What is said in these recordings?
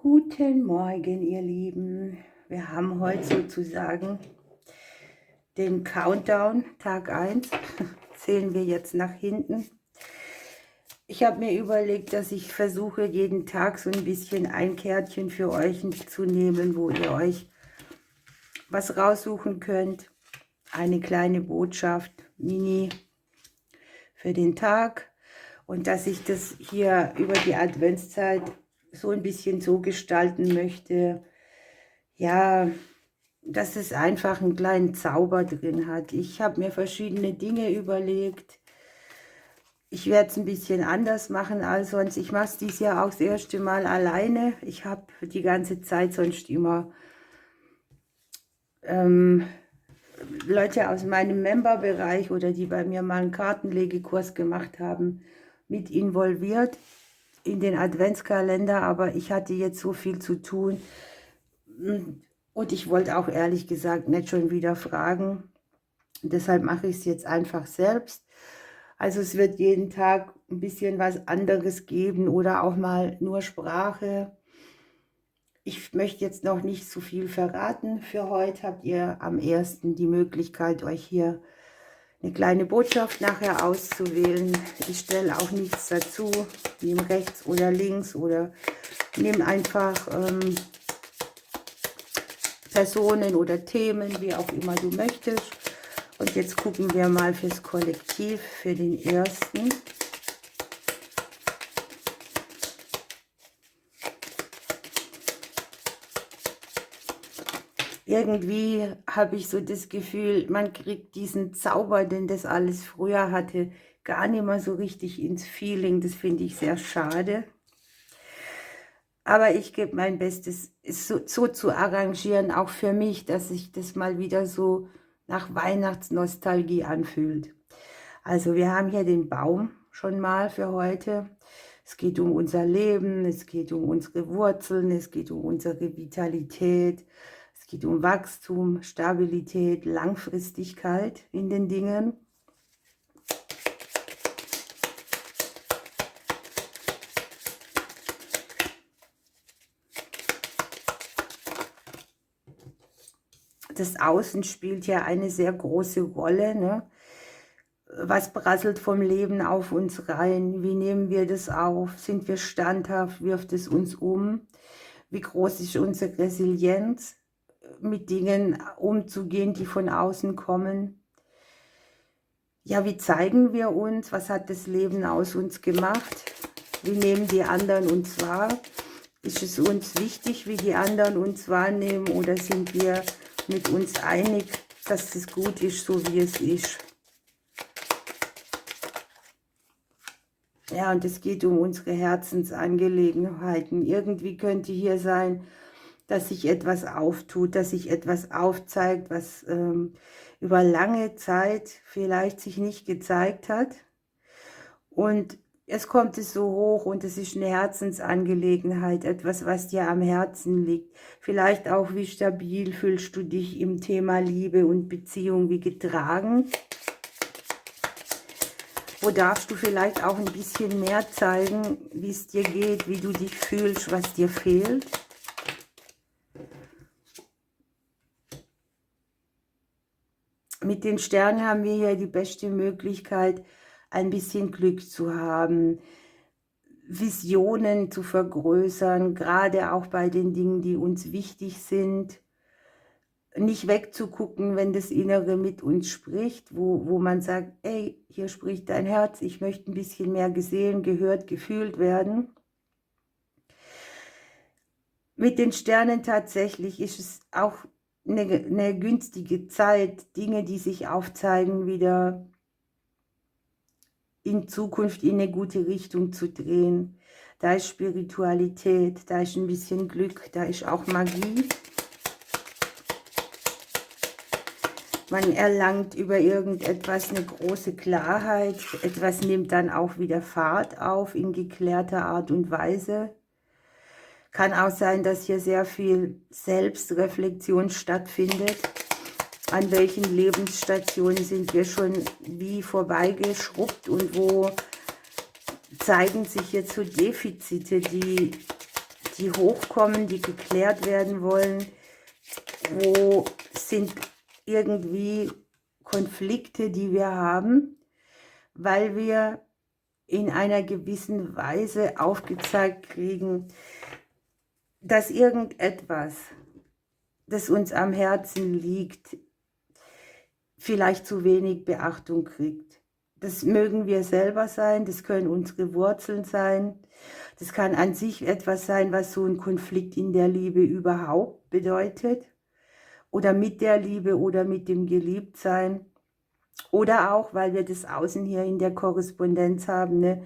Guten Morgen, ihr Lieben. Wir haben heute sozusagen den Countdown, Tag 1. Zählen wir jetzt nach hinten. Ich habe mir überlegt, dass ich versuche, jeden Tag so ein bisschen ein Kärtchen für euch zu nehmen, wo ihr euch was raussuchen könnt. Eine kleine Botschaft, Mini, für den Tag. Und dass ich das hier über die Adventszeit so ein bisschen so gestalten möchte, ja, dass es einfach einen kleinen Zauber drin hat. Ich habe mir verschiedene Dinge überlegt. Ich werde es ein bisschen anders machen als sonst. Ich mache es dieses Jahr auch das erste Mal alleine. Ich habe die ganze Zeit sonst immer Leute aus meinem Memberbereich oder die bei mir mal einen Kartenlegekurs gemacht haben, mit involviert in den Adventskalender, aber ich hatte jetzt so viel zu tun und ich wollte auch ehrlich gesagt nicht schon wieder fragen. Deshalb mache ich es jetzt einfach selbst. Also es wird jeden Tag ein bisschen was anderes geben oder auch mal nur Sprache. Ich möchte jetzt noch nicht so viel verraten. Für heute habt ihr am 1. die Möglichkeit, euch hier eine kleine Botschaft nachher auszuwählen. Ich stelle auch nichts dazu. Nimm rechts oder links oder nimm einfach Personen oder Themen, wie auch immer du möchtest. Und jetzt gucken wir mal fürs Kollektiv, für den 1. Irgendwie habe ich so das Gefühl, man kriegt diesen Zauber, den das alles früher hatte, gar nicht mehr so richtig ins Feeling. Das finde ich sehr schade. Aber ich gebe mein Bestes, es so zu arrangieren, auch für mich, dass sich das mal wieder so nach Weihnachtsnostalgie anfühlt. Also wir haben hier den Baum schon mal für heute. Es geht um unser Leben, es geht um unsere Wurzeln, es geht um unsere Vitalität, es geht um Wachstum, Stabilität, Langfristigkeit in den Dingen. Das Außen spielt ja eine sehr große Rolle, ne? Was prasselt vom Leben auf uns rein? Wie nehmen wir das auf? Sind wir standhaft? Wirft es uns um? Wie groß ist unsere Resilienz, mit Dingen umzugehen, die von außen kommen? Ja, wie zeigen wir uns? Was hat das Leben aus uns gemacht? Wie nehmen die anderen uns wahr? Ist es uns wichtig, wie die anderen uns wahrnehmen, oder sind wir mit uns einig, dass es gut ist, so wie es ist? Ja, und es geht um unsere Herzensangelegenheiten. Irgendwie könnte hier sein, dass sich etwas auftut, dass sich etwas aufzeigt, was über lange Zeit vielleicht sich nicht gezeigt hat. Und es kommt es so hoch und es ist eine Herzensangelegenheit, etwas, was dir am Herzen liegt. Vielleicht auch, wie stabil fühlst du dich im Thema Liebe und Beziehung, wie getragen. Wo darfst du vielleicht auch ein bisschen mehr zeigen, wie es dir geht, wie du dich fühlst, was dir fehlt. Mit den Sternen haben wir hier die beste Möglichkeit, ein bisschen Glück zu haben, Visionen zu vergrößern, gerade auch bei den Dingen, die uns wichtig sind. Nicht wegzugucken, wenn das Innere mit uns spricht, wo man sagt, ey, hier spricht dein Herz, ich möchte ein bisschen mehr gesehen, gehört, gefühlt werden. Mit den Sternen tatsächlich ist es auch eine günstige Zeit, Dinge, die sich aufzeigen, wieder in Zukunft in eine gute Richtung zu drehen. Da ist Spiritualität, da ist ein bisschen Glück, da ist auch Magie. Man erlangt über irgendetwas eine große Klarheit. Etwas nimmt dann auch wieder Fahrt auf in geklärter Art und Weise. Kann auch sein, dass hier sehr viel Selbstreflexion stattfindet. An welchen Lebensstationen sind wir schon wie vorbeigeschrubbt und wo zeigen sich jetzt so Defizite, die die hochkommen, die geklärt werden wollen. Wo sind irgendwie Konflikte, die wir haben, weil wir in einer gewissen Weise aufgezeigt kriegen, dass irgendetwas, das uns am Herzen liegt, vielleicht zu wenig Beachtung kriegt. Das mögen wir selber sein, das können unsere Wurzeln sein, das kann an sich etwas sein, was so ein Konflikt in der Liebe überhaupt bedeutet, oder mit der Liebe oder mit dem Geliebtsein, oder auch, weil wir das Außen hier in der Korrespondenz haben, ne?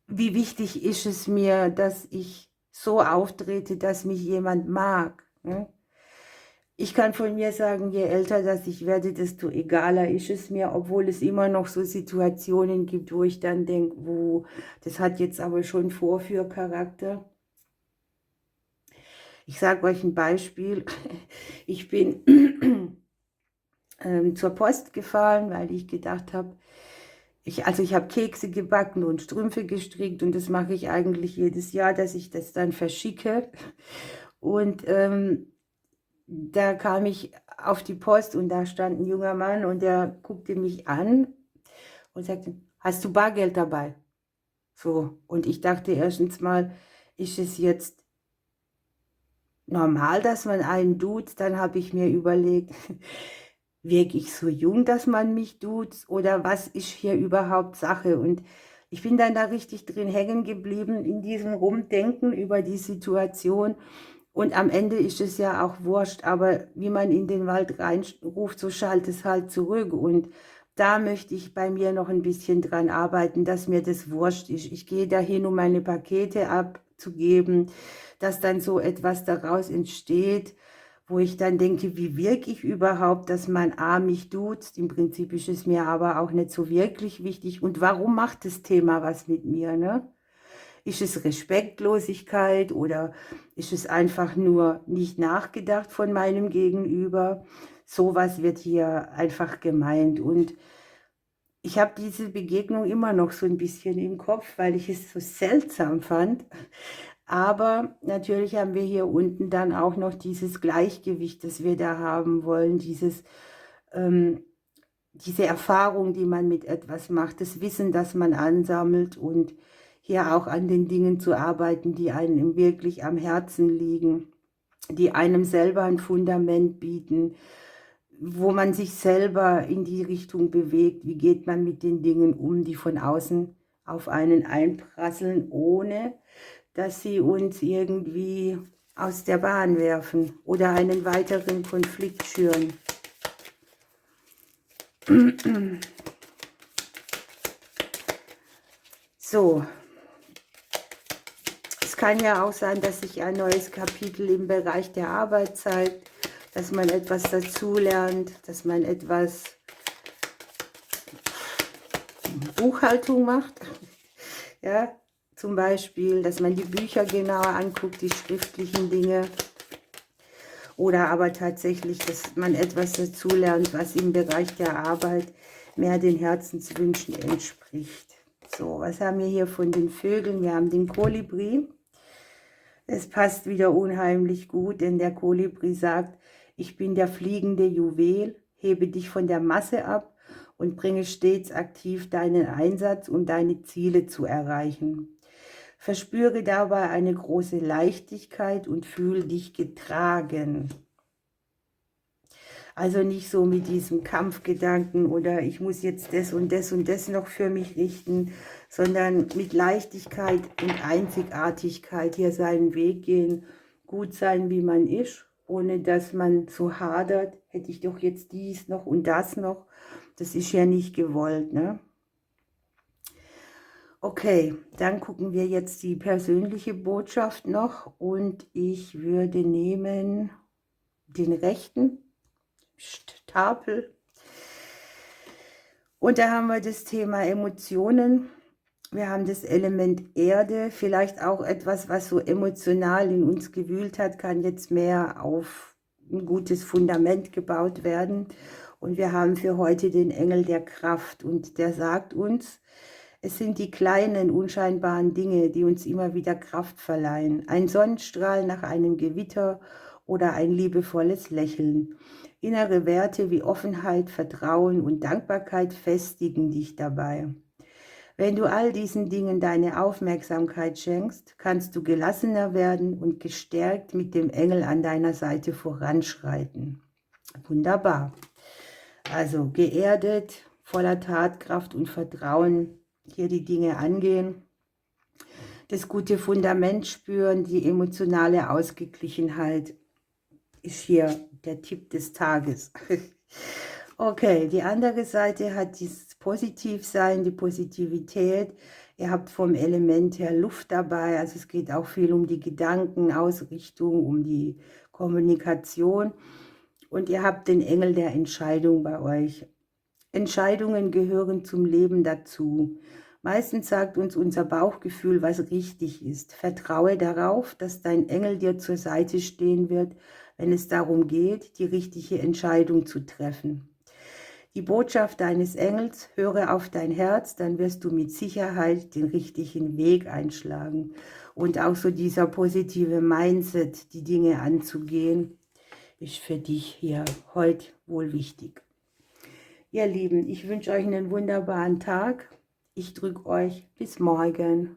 Wie wichtig ist es mir, dass ich so auftrete, dass mich jemand mag, ne? Ich kann von mir sagen, je älter dass ich werde, desto egaler ist es mir, obwohl es immer noch so Situationen gibt, wo ich dann denke, das hat jetzt aber schon Vorführcharakter. Ich sage euch ein Beispiel. Ich bin zur Post gefahren, weil ich gedacht habe, ich habe Kekse gebacken und Strümpfe gestrickt, und das mache ich eigentlich jedes Jahr, dass ich das dann verschicke. Und da kam ich auf die Post und da stand ein junger Mann und der guckte mich an und sagte, hast du Bargeld dabei? So, und ich dachte erstens mal, ist es jetzt normal, dass man einen duzt? Dann habe ich mir überlegt, wirke ich so jung, dass man mich duzt, oder was ist hier überhaupt Sache? Und ich bin dann da richtig drin hängen geblieben in diesem Rumdenken über die Situation. Und am Ende ist es ja auch wurscht, aber wie man in den Wald reinruft, so schallt es halt zurück. Und da möchte ich bei mir noch ein bisschen dran arbeiten, dass mir das wurscht ist. Ich gehe dahin, um meine Pakete abzugeben, dass dann so etwas daraus entsteht, wo ich dann denke, wie wirke ich überhaupt, dass man mich duzt. Im Prinzip ist es mir aber auch nicht so wirklich wichtig. Und warum macht das Thema was mit mir, ne? Ist es Respektlosigkeit oder ist es einfach nur nicht nachgedacht von meinem Gegenüber? Sowas wird hier einfach gemeint. Und ich habe diese Begegnung immer noch so ein bisschen im Kopf, weil ich es so seltsam fand. Aber natürlich haben wir hier unten dann auch noch dieses Gleichgewicht, das wir da haben wollen, diese Erfahrung, die man mit etwas macht, das Wissen, das man ansammelt, und hier auch an den Dingen zu arbeiten, die einem wirklich am Herzen liegen, die einem selber ein Fundament bieten, wo man sich selber in die Richtung bewegt, wie geht man mit den Dingen um, die von außen auf einen einprasseln, ohne dass sie uns irgendwie aus der Bahn werfen oder einen weiteren Konflikt schüren. So, es kann ja auch sein, dass sich ein neues Kapitel im Bereich der Arbeit zeigt, dass man etwas dazulernt, dass man etwas Buchhaltung macht, ja, zum Beispiel, dass man die Bücher genauer anguckt, die schriftlichen Dinge, oder aber tatsächlich, dass man etwas dazulernt, was im Bereich der Arbeit mehr den Herzenswünschen entspricht. So, was haben wir hier von den Vögeln? Wir haben den Kolibri. Es passt wieder unheimlich gut, denn der Kolibri sagt, ich bin der fliegende Juwel, hebe dich von der Masse ab und bringe stets aktiv deinen Einsatz, um deine Ziele zu erreichen. Verspüre dabei eine große Leichtigkeit und fühle dich getragen. Also nicht so mit diesem Kampfgedanken oder ich muss jetzt das und das und das noch für mich richten, sondern mit Leichtigkeit und Einzigartigkeit hier seinen Weg gehen, gut sein, wie man ist, ohne dass man so hadert, hätte ich doch jetzt dies noch und das noch. Das ist ja nicht gewollt, ne? Okay, dann gucken wir jetzt die persönliche Botschaft noch, und ich würde nehmen den rechten Stapel. Und da haben wir das Thema Emotionen. Wir haben das Element Erde, vielleicht auch etwas, was so emotional in uns gewühlt hat, kann jetzt mehr auf ein gutes Fundament gebaut werden. Und wir haben für heute den Engel der Kraft, und der sagt uns, Es sind die kleinen, unscheinbaren Dinge, die uns immer wieder Kraft verleihen. Ein Sonnenstrahl nach einem Gewitter oder ein liebevolles Lächeln. Innere Werte wie Offenheit, Vertrauen und Dankbarkeit festigen dich dabei. Wenn du all diesen Dingen deine Aufmerksamkeit schenkst, kannst du gelassener werden und gestärkt mit dem Engel an deiner Seite voranschreiten. Wunderbar. Also geerdet, voller Tatkraft und Vertrauen hier die Dinge angehen, das gute Fundament spüren, die emotionale Ausgeglichenheit ist hier der Tipp des Tages. Okay, die andere Seite hat dieses Positivsein, die Positivität. Ihr habt vom Element her Luft dabei, also es geht auch viel um die Gedankenausrichtung, um die Kommunikation. Und ihr habt den Engel der Entscheidung bei euch. Entscheidungen gehören zum Leben dazu. Meistens sagt uns unser Bauchgefühl, was richtig ist. Vertraue darauf, dass dein Engel dir zur Seite stehen wird, wenn es darum geht, die richtige Entscheidung zu treffen. Die Botschaft deines Engels: höre auf dein Herz, dann wirst du mit Sicherheit den richtigen Weg einschlagen. Und auch so dieser positive Mindset, die Dinge anzugehen, ist für dich hier heute wohl wichtig. Ihr Lieben, ich wünsche euch einen wunderbaren Tag. Ich drücke euch bis morgen.